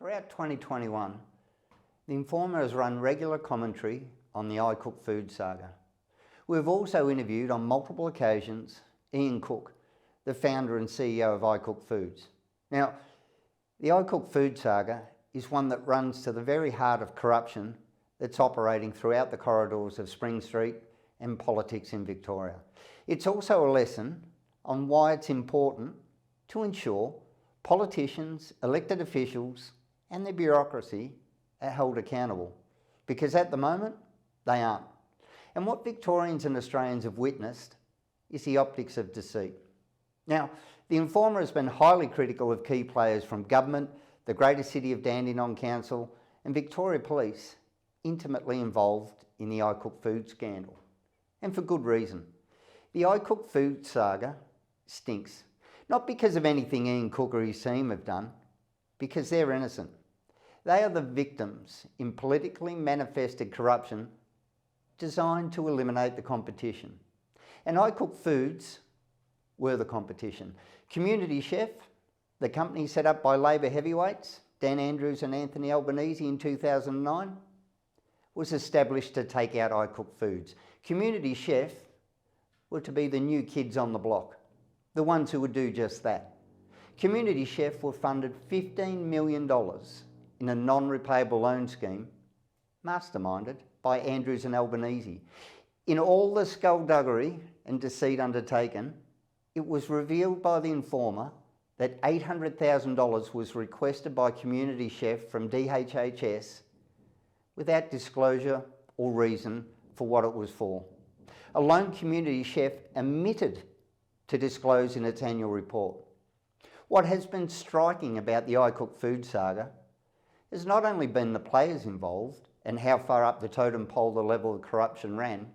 Throughout 2021, TheInformer has run regular commentary on the ICook Food saga. We've also interviewed on multiple occasions Ian Cook, the founder and CEO of ICook Foods. Now, the ICook Food saga is one that runs to the very heart of corruption that's operating throughout the corridors of Spring Street and politics in Victoria. It's also a lesson on why it's important to ensure politicians, elected officials and the bureaucracy are held accountable, because at the moment they aren't. And what Victorians and Australians have witnessed is the optics of deceit. Now, TheInformer has been highly critical of key players from government, the Greater City of Dandenong Council and Victoria Police intimately involved in the ICook Food scandal. And for good reason. The ICook Food saga stinks. Not because of anything Ian Cook or his team have done, because they're innocent. They are the victims in politically manifested corruption designed to eliminate the competition. And ICook Foods were the competition. Community Chef, the company set up by Labor heavyweights, Dan Andrews and Anthony Albanese in 2009, was established to take out ICook Foods. Community Chef were to be the new kids on the block, the ones who would do just that. Community Chef were funded $15 million in a non-repayable loan scheme, masterminded by Andrews and Albanese. In all the skullduggery and deceit undertaken, it was revealed by TheInformer that $800,000 was requested by Community Chef from DHHS without disclosure or reason for what it was for. A lone Community Chef omitted to disclose in its annual report. What has been striking about the ICook Food saga has not only been the players involved and how far up the totem pole the level of corruption ran,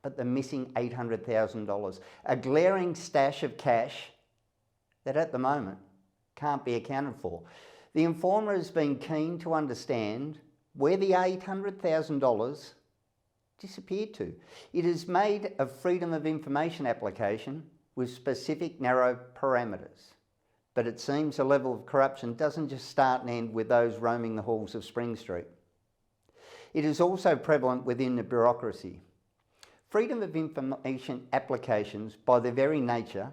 but the missing $800,000, a glaring stash of cash that at the moment can't be accounted for. TheInformer has been keen to understand where the $800,000 disappeared to. It has made a Freedom of Information application with specific narrow parameters. But it seems the level of corruption doesn't just start and end with those roaming the halls of Spring Street. It is also prevalent within the bureaucracy. Freedom of Information applications, by their very nature,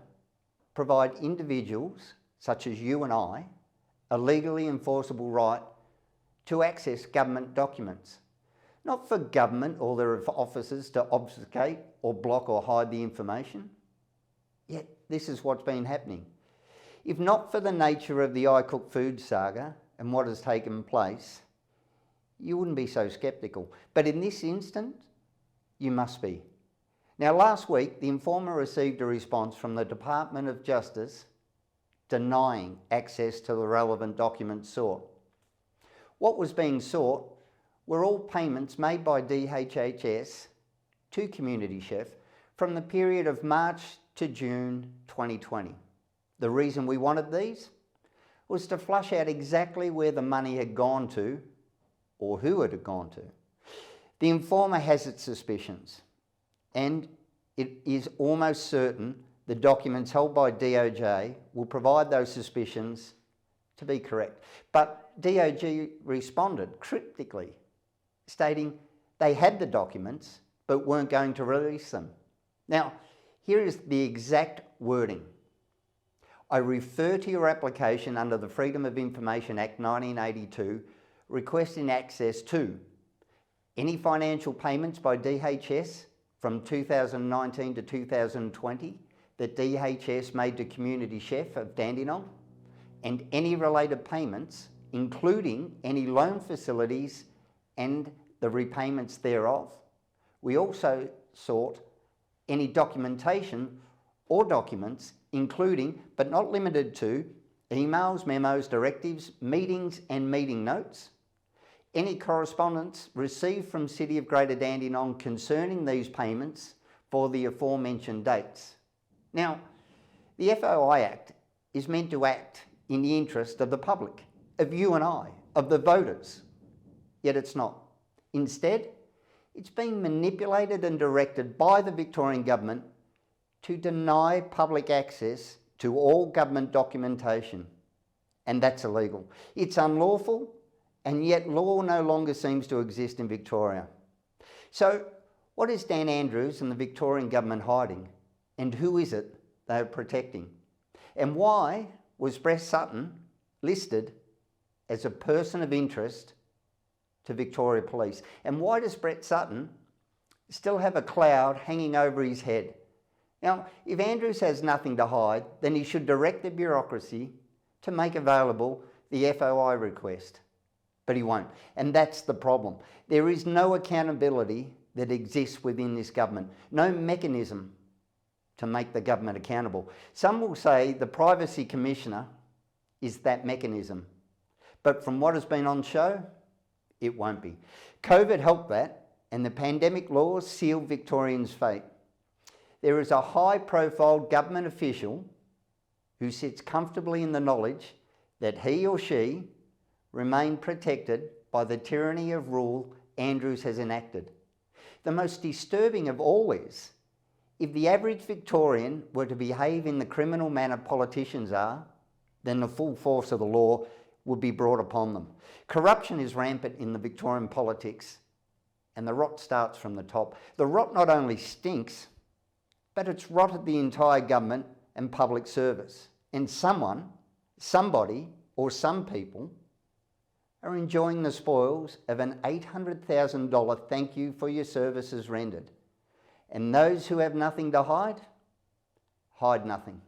provide individuals, such as you and I, a legally enforceable right to access government documents. Not for government or their officers to obfuscate or block or hide the information. Yet this is what's been happening. If not for the nature of the ICook Food saga and what has taken place, you wouldn't be so sceptical. But in this instant, you must be. Now, last week, TheInformer received a response from the Department of Justice denying access to the relevant documents sought. What was being sought were all payments made by DHHS to Community Chef from the period of March to June 2020. The reason we wanted these was to flush out exactly where the money had gone to or who it had gone to. TheInformer has its suspicions, and it is almost certain the documents held by DOJ will provide those suspicions to be correct. But DOJ responded cryptically, stating they had the documents but weren't going to release them. Now, here is the exact wording. I refer to your application under the Freedom of Information Act 1982 requesting access to any financial payments by DHS from 2019 to 2020 that DHS made to Community Chef of Dandenong, and any related payments, including any loan facilities and the repayments thereof. We also sought any documentation or documents, including but not limited to emails, memos, directives, meetings and meeting notes, any correspondence received from City of Greater Dandenong concerning these payments for the aforementioned dates. Now, the FOI Act is meant to act in the interest of the public, of you and I, of the voters, yet it's not. Instead, it's being manipulated and directed by the Victorian government to deny public access to all government documentation, and that's illegal. It's unlawful, and yet law no longer seems to exist in Victoria. So what is Dan Andrews and the Victorian government hiding? And who is it they are protecting? And why was Brett Sutton listed as a person of interest to Victoria Police? And why does Brett Sutton still have a cloud hanging over his head? Now, if Andrews has nothing to hide, then he should direct the bureaucracy to make available the FOI request. But he won't, and that's the problem. There is no accountability that exists within this government, no mechanism to make the government accountable. Some will say the Privacy Commissioner is that mechanism, but from what has been on show, it won't be. COVID helped that, and the pandemic laws sealed Victorians' fate. There is a high-profile government official who sits comfortably in the knowledge that he or she remain protected by the tyranny of rule Andrews has enacted. The most disturbing of all is, if the average Victorian were to behave in the criminal manner politicians are, then the full force of the law would be brought upon them. Corruption is rampant in the Victorian politics, and the rot starts from the top. The rot not only stinks, but it's rotted the entire government and public service. And someone, somebody, or some people are enjoying the spoils of an $800,000 thank you for your services rendered. And those who have nothing to hide, hide nothing.